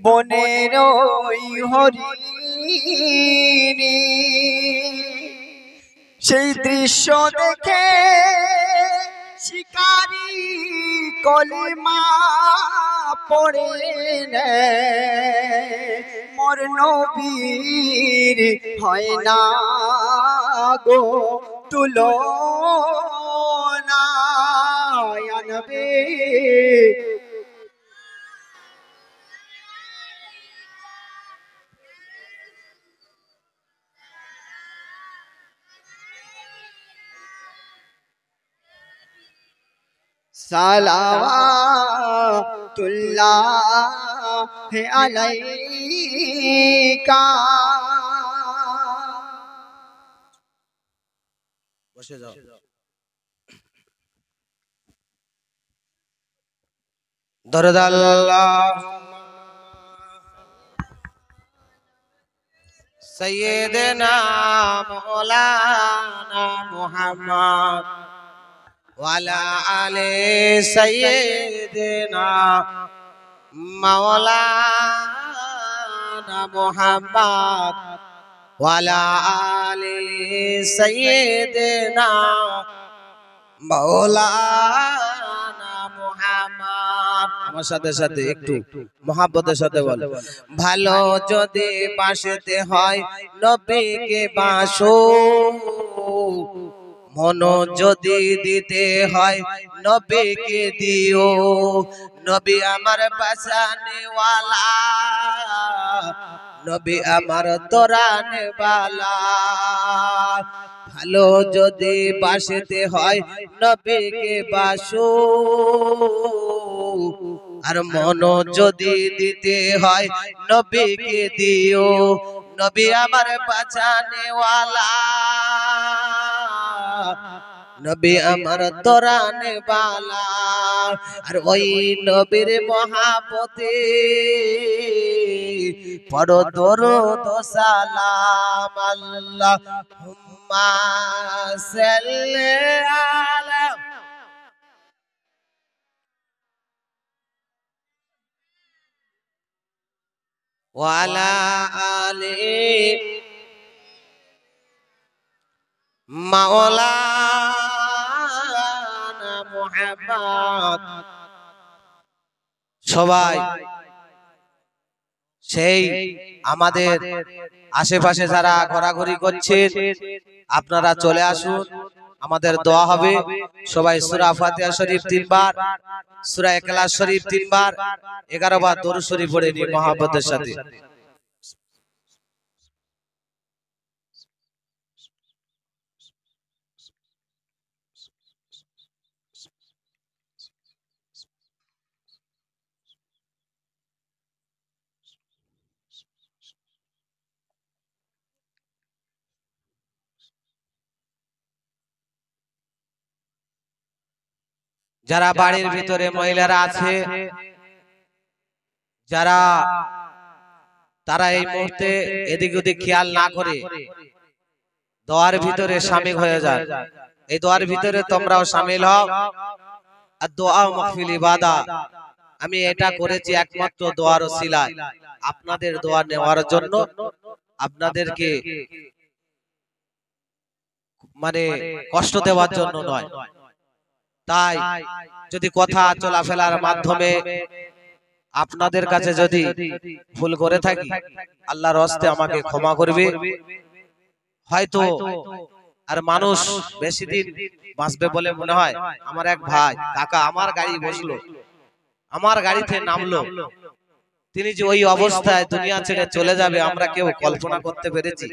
বনের ওই হরিণী। সেই দৃশ্য দেখে শিকারী কলিমা পড়ে মোর নবীর হয় না গো তুলনা। ইয়া নবী সালাওয়াতুল্লাহ আলাইকা। বসে যাও। দরুদ আল্লাহ সাইয়্যিদিনা মাওলানা মুহাম্মদ ওয়ালা আলে সাইয়্যিদিনা মাওলানা মুহাম্মদ ওয়ালা আলে সাইয়্যিদিনা মাওলানা মুহাম্মদ। আমার সাথে সাথে একটু মহব্বতের সাথে বল, ভালো যদি বাসতে হয় নবীকে বাসো, মন যদি দিতে হয় নবীকে দিও, নবী আমার বাঁচানে ওয়ালা, নবী আমার তোরানে বালা। ভালো যদি বাসতে হয় নবীকে বাসো, আর মন যদি দিতে হয় নবীকে দিও, নবী আমার বাঁচানে ওয়ালা, নবী আমার তোরানে বালা। আর ওই নবীর মহাপতে পড়ো দরুদ সালাম, আল্লাহুম্মা সাল্লি আলা ওয়া আলা আলি মাওলানা মুহাম্মদ। সবাই সেই আমাদের আশেপাশে যারা ঘোরাঘুরি করছেন আপনারা চলে আসুন, আমাদের দোয়া হবে। সবাই সূরা ফাতিহা শরীফ 3 বার, সূরা ইখলাস শরীফ 3 বার, 11 বার দরুদ শরীফ পড়ে নিন মহব্বতের সাথে। যারা বাড়ির ভিতরে মহিলারা আছে, যারা তারা এই মুহূর্তে এদিক ওদিক খেয়াল না করে দোয়ার ভিতরে শামিল হয়ে যায়। এই দোয়ার ভিতরে তোমরাও শামিল হও। আর দোয়া মাহফিল ইবাদত, আমি এটা করেছি একমাত্র দোয়ার ওসিলায়, আপনাদের দোয়া নেওয়ার জন্য, আপনাদেরকে মানে কষ্ট দেওয়ার জন্য নয়। তাই যদি কথা চলাফেরার মাধ্যমে আপনাদের কাছে যদি ভুল করে থাকি, আল্লাহর হস্তে আমাকে ক্ষমা করবে। হয়তো আর মানুষ বেশি দিন বাঁচবে বলে মনে হয়। আমার এক ভাই কাকা আমার গাড়ি বসলো, আমার গাড়িতে নামলো, তিনি যে ওই অবস্থায় দুনিয়া ছেড়ে চলে যাবে আমরা কেউ কল্পনা করতে পেরেছি?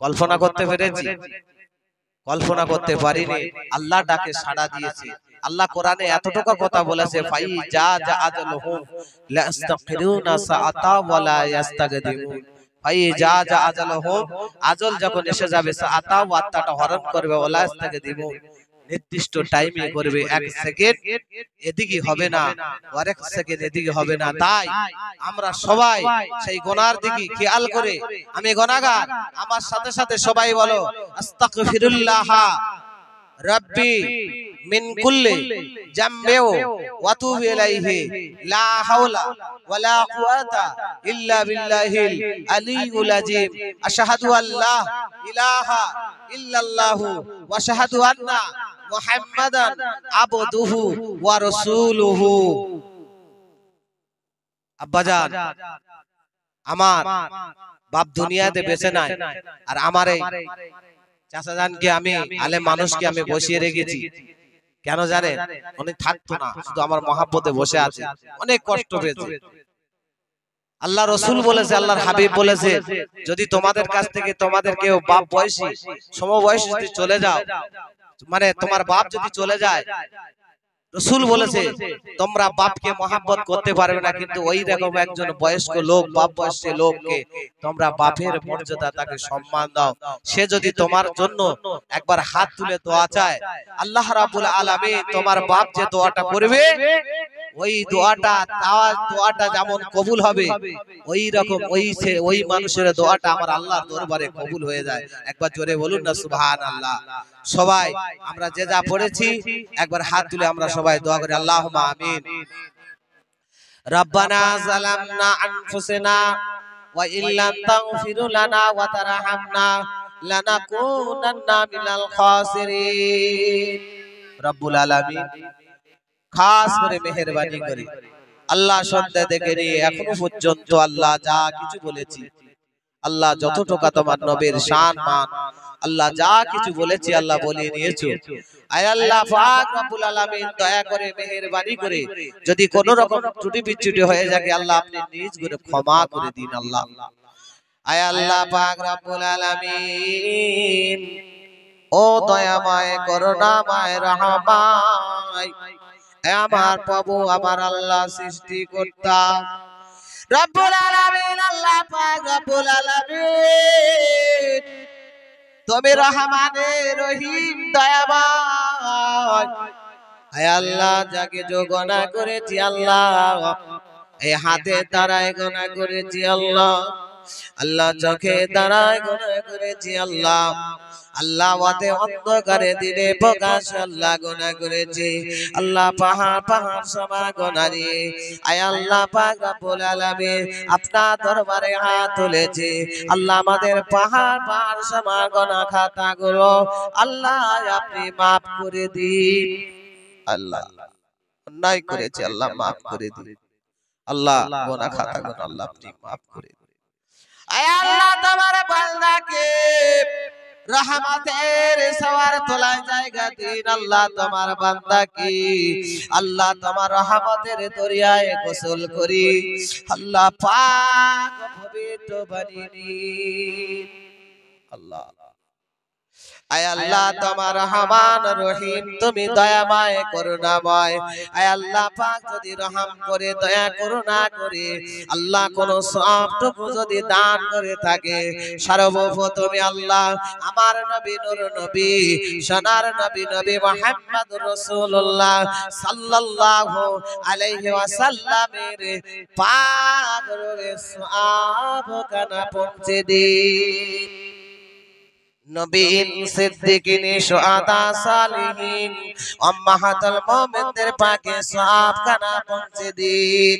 কল্পনা করতে পেরেছি? কল্পনা করতে পারিনি। আল্লাহ ডাকে সাড়া দিয়েছে। আল্লাহ কোরআনে এতটুকু কথা বলেছে, ফাই যা যা আজলহুম লা ইস্তাগফিরুনা সাআতা ওয়া লা ইস্তাগদিমুন। ফাই যা যা আজলহুম, আজল যখন এসে যাবে, সাআতা ওয়াত্তাটা হরণ করবে, ওয়া লা ইস্তাগদিমুন, নির্দিষ্ট টাইমে করবে, 1 সেকেন্ড এদিকে হবে না, আর 1 সেকেন্ড এদিকে হবে না। তাই আমরা সবাই সেই গুনার দিকে খেয়াল করে, আমি গুনাহগার, আমার সাথে সাথে সবাই বলো আস্তাগফিরুল্লাহ রাব্বি মিন কুল্লি জামবিও ওয়া তুবু ইলাইহি লা হাওলা ওয়ালা কুওয়াতা ইল্লা বিল্লাহিল আলিয়্যুল আযীম। আশহাদু আল্লা ইলাহা ইল্লাল্লাহু ওয়া আশহাদু আন্না মুহাম্মাদান আবদুহু ওয়া রাসূলুহু। আব্বাজান, আমার বাপ দুনিয়াতে বেঁচে নাই, আর আমার এই চাচাজানকে আমি আলেম মানুষকে আমি বসিয়ে রেখেছি। কেন জানেন? উনি থাকতো না, শুধু আমার মহাব্বতে বসে আছে, অনেক কষ্ট পেয়েছে। আল্লাহ রসুল বলেছে, আল্লাহর হাবিব বলেছে, যদি তোমাদের কাছ থেকে তোমাদের কেউ বাপ বয়সী সমবয়সী যদি চলে যাও, মানে তোমার বাপ যদি চলে যায়, রসুল বলেছে তোমরা বাপকে মহাব্বত করতে পারবে না, কিন্তু ওই রকম একজন বয়স্ক লোক, বাপ বয়সী লোককে তোমরা বাপের মর্যাদা, তাকে সম্মান দাও। সে যদি তোমার জন্য একবার হাত তুলে দোয়া চায়, আল্লাহ রাব্বুল আলামিন তোমার বাপ যে দোয়াটা করবে, ওই দোয়াটা যেমন কবুল হবে, ওই রকম ওই মানুষের দোয়াটা আমার আল্লাহর দরবারে কবুল হয়ে যায়। একবার জোরে বলুন না সুবহানাল্লাহ। সবাই আমরা যে যা পড়েছি একবার হাত তুলে আমরা সবাই দোয়া করি, আল্লাহুম্মা আমিন। রব্বানা যালামনা আনফুসানা ওয়া ইল্লাম তাগফির লানা ওয়া তারহামনা লানাকুনান্না মিনাল খাসিরিন। রব্বুল আলামিন খাস করে মেহেরবানি করে আল্লাহ সন্ধ্যা থেকে নিয়ে এখনো পর্যন্ত আল্লাহ যা কিছু বলেছি, আল্লাহ যতটুকু তোমার নবীর শান মান আল্লাহ যা কিছু বলেছি আল্লাহ বলিয়ে নিয়েছো। আয় আল্লাহ পাক রব্বুল আলামিন দয়া করে মেহেরবানি করে যদি কোনো রকম ত্রুটি বিচ্যুতি হয়ে যায় আল্লাহ আপনি নিজ করে ক্ষমা করে দিন আল্লাহ। আয় আল্লাহ পাক রব্বুল আলামিন ও দয়াময় করুণাময় রহমায়, আমার প্রভু আমার আল্লাহ সৃষ্টিকর্তা রব্বুল আলামিন, আল্লাহ পাক রব্বুল আলামিন তুমি রহমানের রহিম দয়াময়। আয় আল্লাহ যাকে যে গুনাহ করেছি আল্লাহ এই হাতে দ্বারাই গুনাহ করেছি আল্লাহ, আল্লাহ চোখে দ্বারাই গুনাহ করেছি আল্লাহ, আল্লাহ ওয়াতে অন্ধকারে দিনে প্রকাশ আল্লাহ গুনাহ করেছি আল্লাহ, পাহাড় পাহাড় সমান গুনাহ দিয়ে আয় আল্লাহ পাক রব্বুল আলামিন আপনার দরবারে হাত তুলেছি আল্লাহ, আমাদের পাহাড় পাহাড় সমান গুনাহ খাতাগুলো আল্লাহ আপনি maaf করে দিন আল্লাহ। অন্যায় করেছি আল্লাহ maaf করে দিন আল্লাহ, গুনাহ খাতাগুলো আল্লাহ আপনি maaf করে দিন। আয় আল্লাহ তোমার বান্দাকে রহমতের সওয়ার তোলায় জায়গা দিন আল্লাহ, তোমার বান্দা কি আল্লাহ তোমার রহমতের দরিয়ায় গোসল করি আল্লাহ পাক পবিত্র বানিয়ে নিন আল্লাহ। আয় আল্লাহ তোমার রহমান রহিম তুমি দয়াময় করুণাময়, আয় আল্লাহ পাক যদি রহম করে দয়া করুণা করে আল্লাহ কোন সওয়াবটুকু যদি দান করে থাকে সর্বপ্রথমে আল্লাহ আমার নবী নূর নবী সোনার নবী নবী মুহাম্মদুর রাসূলুল্লাহ সাল্লাল্লাহু আলাইহি ওয়াসাল্লামের পাক রূহে সওয়াব কানা পৌঁছে দিন। নবীন সিদ্দিকিন শুহাদা সালিহিন উম্মাহাতুল মুমিনদের পাকে সওয়াব কানা পৌঁছে দিন।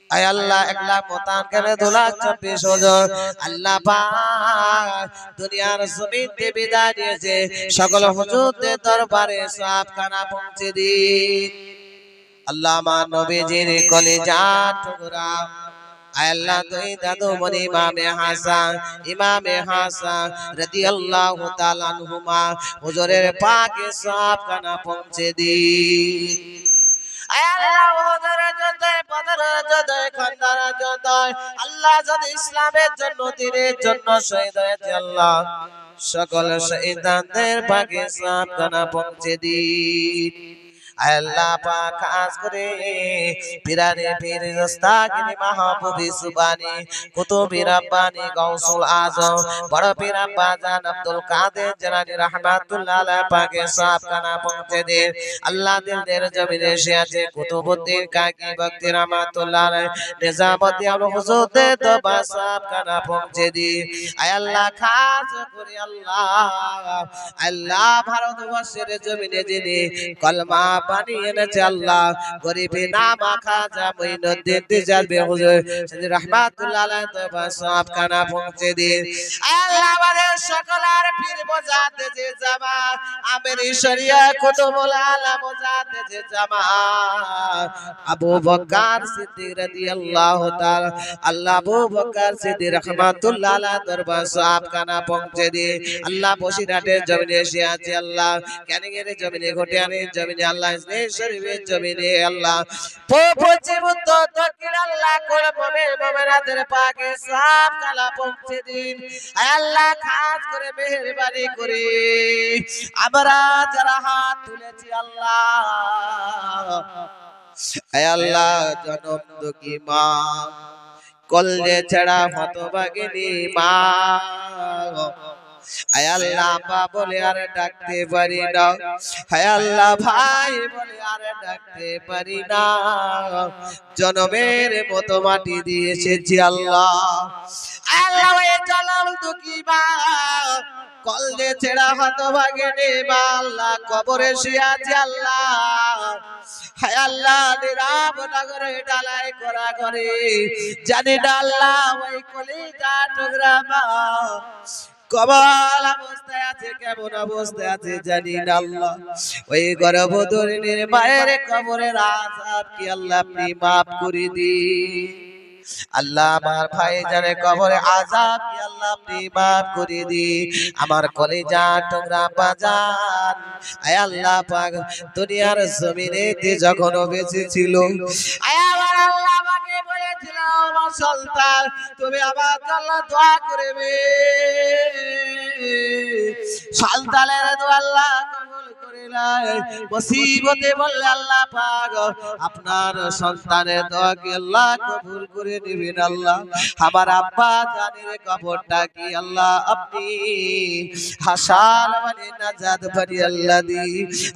আয় আল্লাহ 1,54,24,000 আল্লাহ পাক দুনিয়ার জমিনে বিদায় দিয়েছে সকল হুজুরদের দরবারে সওয়াব কানা পৌঁছে দিন আল্লাহ। আমার নবীজির কলিজার টুকরা আয় আল্লাহ তুই দাদু মনি ইমামে হাসান রাদিয়াল্লাহু তাআলা আনহুমা হুজুরের পাকে সওয়াব কানা পৌঁছে দিন। আয় আল্লাহ হুজুরের জয় বদর জয় খন্দর জয় আল্লাহ যদি ইসলামের জন্য দ্বীনের জন্য শহীদ হয়েছে আল্লাহ সকল শহীদদের পাকে সওয়াব কানা পৌঁছে দিন। আল্লাহ পাক খাস করে পিরানে পীর দস্তাগিরি মাহবুবি সুবানি কুতুবি রাব্বানি গাউসুল আজম বড় পীর আব্বাজান আব্দুল কাদের জিলানী রাহমাতুল্লাহ আলাইহি পাকে সওয়াব কানা পৌঁছে দিন আল্লাহ। দিলের জমিনে এসে আছে কুতুবউদ্দিন কাকি ভক্তি রাহমাতুল্লাহ আলাইহি নিজামুদ্দিন আল হুজুরদের দরবা সওয়াব কানা পৌঁছে দিন। আয় আল্লাহ খাস করে আল্লাহ ভারতবর্ষের জমিনে যিনি কলমা বানিয়ে এনেছে আল্লাহ গরিবি নামা খাজা মুঈনুদ্দিন তিজারবি হুজুর রাহমাতুল্লাহ আলাইহি তওবা সওয়াব কানা পৌঁছে দিন। আল্লাহ আমাদের সকলের পীর বোঝাতে যে জামাত আমির শরিয়া কুতুবুল আলম বোঝাতে যে জামাত আবু বকর সিদ্দিক রাদিয়াল্লাহু তাআলা আল্লাহ আবু বকর সিদ্দিক রাহমাতুল্লাহ আলাইহি দরবার সওয়াব কানা পৌঁছে দিন আল্লাহ। বসিরহাটের জমিনে এসে আছে আল্লাহ, ক্যানিংয়ের জমিনে ঘটিয়ানের জমিনে আল্লাহ, শরীফের জমিনে আল্লাহ পশ্চিম উত্তর দক্ষিণ আল্লাহ কোন মোমেনাদের পাকে সওয়াব কানা পৌঁছে দিন। আল্লাহ খাস করে মেহেরবানি করে আমরা যারা হাত তুলেছি আল্লাহ আল্লাহ জনম দুঃখী মা কলজে ছাড়া হতভাগিনী মা আয় আল্লাহ মা বলে আর ডাকতে পারি না, হায় আল্লাহ ভাই বলে আর ডাকতে পারি না, জনমের মতো মাটি দিয়ে এসেছি আল্লাহ। আল্লাহ ওই জনম দুঃখী মা কলজে ছেড়া হতভাগিনী মা আল্লাহ কবরে শুয়েছে আল্লাহ। হায় আল্লাহ নিরাব নগরে ডালাই করা করে জানি না আল্লাহ ওই কলিজা টুকরা মা কবর অবস্থায় আছে, কেমন অবস্থায় আছে জানি না আল্লাহ। ওই গর্ভধারিণীর মায়ের কবরের আযাব কি আল্লাহ আপনি মাফ করে দিন। আল্লাহ আমার ভাইজানের কবরে আযাব কি আল্লাহ আপনি মাফ করে দিন। আমার কলিজা টুকরা বাজান, আয় আল্লাহ পাক দুনিয়ার জমিনে যখন বেঁচে ছিল, আয় আমার আল্লাহ আমাকে বলেছিল আমার সন্তান তুমি আমার জন্য দোয়া করবে। সন্তানের দোয়া আল্লাহ কবুল করে নাই। মুসিবতে বললে আল্লাহ পাক আপনার সন্তানের দোয়া কি আল্লাহ কবুল করে নেবেন আল্লাহ। আমার আব্বা জানের কবরটা কি আল্লাহ আপনি হাসান মানে নাজাত ভরিয়ে আল্লাহ দি,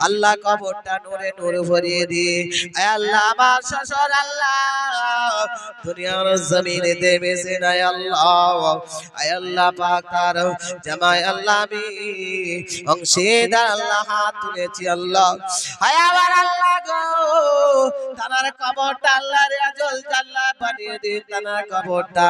আল্লাহ কবরটা নূরে নূর ভরিয়ে দি। আয় আল্লাহ আমার শ্বশুর আল্লাহ দুনিয়ার জমিনে বেঁচে নাই আল্লাহ। আয় আল্লাহ পাক তার জামাই আল্লাহ আমি অংশীদার আল্লাহ হাত তুলেছি আল্লাহ। আয় আমার আল্লাহ গো তার কবরটা আল্লাহ রিয়াজুল জান্নাত বানিয়ে দিন, তার কবরটা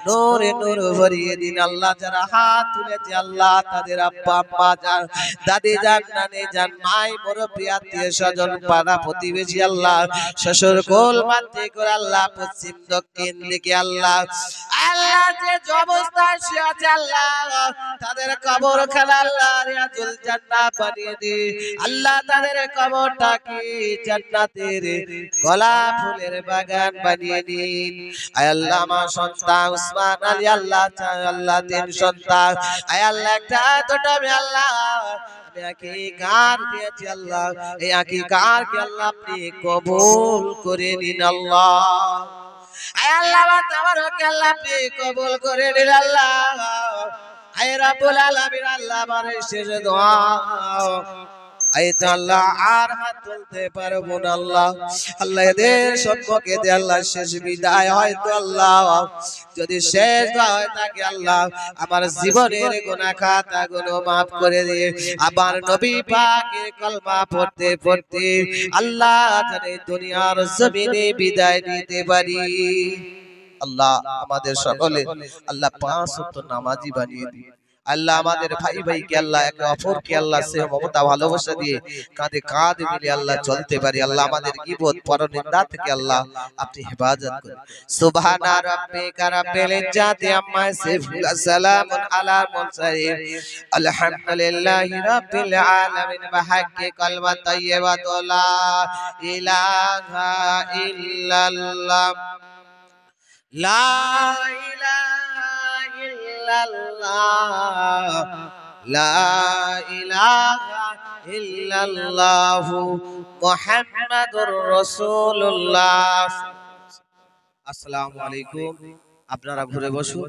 নূরে নূর ভরিয়ে দিন আল্লাহ। যারা হাত তুলেছে আল্লাহ তাদের আব্বা আম্মা জান, দাদি জান, নানি জান, মাই মুরব্বি, আত্মীয় স্বজন, পাড়া প্রতিবেশী আল্লাহ, শ্বশুর কোল মাতৃ করে আল্লাহ, পশ্চিম দক্ষিণ দিকে আল্লাহ, আল্লাহ যে অবস্থায় সে আছে আল্লাহ তাদের কবর খানা আল্লাহ রিয়াজুল জান্নাত বানিয়ে দিন আল্লাহ। তাদের কবরটা কি জান্নাতের গোলাপ ফুলের বাগান বানিয়ে দিন। আয় আল্লাহ আমার সন্তান উসমান আলী আল্লাহ আল্লাহ তিন সন্তান, আয় আল্লাহ একটা দুটো আল্লাহ আকিকার দিয়েছি আল্লাহ, এই আকিকার কে আল্লাহ আপনি কবুল করে নিন আল্লাহ। আয় আল্লাহ তাবারক আল্লাহ আপনি কবুল করে নিন আল্লাহ। আয় রাব্বুল আলামিন আল্লাহ আমার শেষ দোয়া। আয় আল্লাহ আর হাত তুলতে পারবো না আল্লাহ। আল্লাহ এদের সম্পর্কে দে আল্লাহ শেষ বিদায় হয়তো আল্লাহ যদি শেষ দোয়া হয় থাকে আল্লাহ আমার জীবনের গুনাহ খাতা গুলো maaf করে দে। আবার নবী পাকের কলমা পড়তে পড়তে আল্লাহ জানে দুনিয়ার জমিনে বিদায় নিতে পারি। আল্লাহ আমাদের সকলে আল্লাহ 5 ওয়াক্ত নামাজি বানিয়ে দিন আল্লাহ। আমাদের ভাই ভাইকে আল্লাহ একে অপরকে আল্লাহ সে মমতা ভালোবাসা দিয়ে কাঁধে কাঁধ মিলিয়ে আল্লাহ চলতে পারি আল্লাহ। আমাদের গীবত পরনিন্দা থেকে আল্লাহ আপনি হেফাজত করুন। সুবহানা রাব্বিকা রাব্বিল ইজ্জাতি আম্মা ইয়াসিফুন, সালামুন আলাল মুরসালিন, আলহামদুলিল্লাহি রাব্বিল আলামিন। বিহাক্কি কালমা তাইয়্যিবাতু লা ইলাহা ইল্লাল্লাহ, লা ইলাহা ইল্লাল্লাহ, লা ইলাহা ইল্লাল্লাহ, মুহাম্মাদুর রাসূলুল্লাহ। আসসালামু আলাইকুম। আপনারা ঘুরে বসুন।